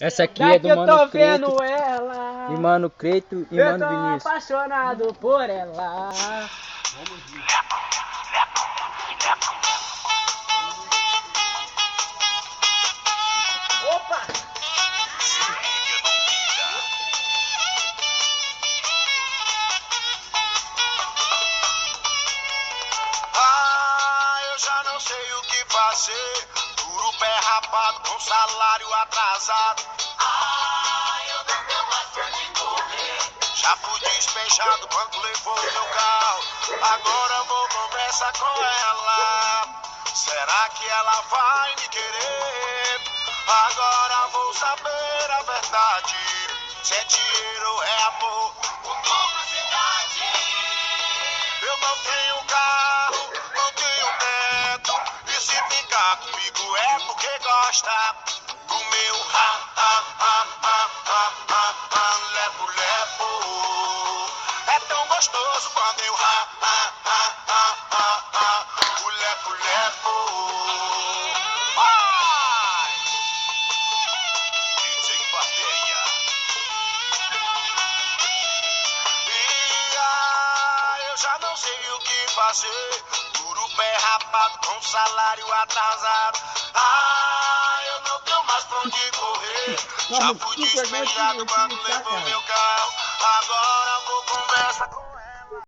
Essa aqui é Daqui do eu Mano tô Creto vendo ela. e Mano Creto e Eu Mano tô Vinícius. apaixonado por ela. Opa! Ah, eu já não sei o que fazer. Duro pé rapado com salário atrasado. Ah, eu não tenho mais pra onde correr. Já fui despejado, o banco levou meu carro. Agora vou conversar com ela. Será que ela vai me querer? Agora vou saber a verdade. Se é dinheiro ou é amor, ou cidade. Eu não tenho carro, não tenho teto. E se ficar comigo é porque gosta do meu lepo lepo. É tão gostoso quando eu o lepo lepo. Vai! DJ Bateia. Eu já não sei o que fazer. Duro pé rapado com salário atrasado. Ah, eu não tenho mais pra onde correr. Já fui despejado, o banco levou meu carro. Agora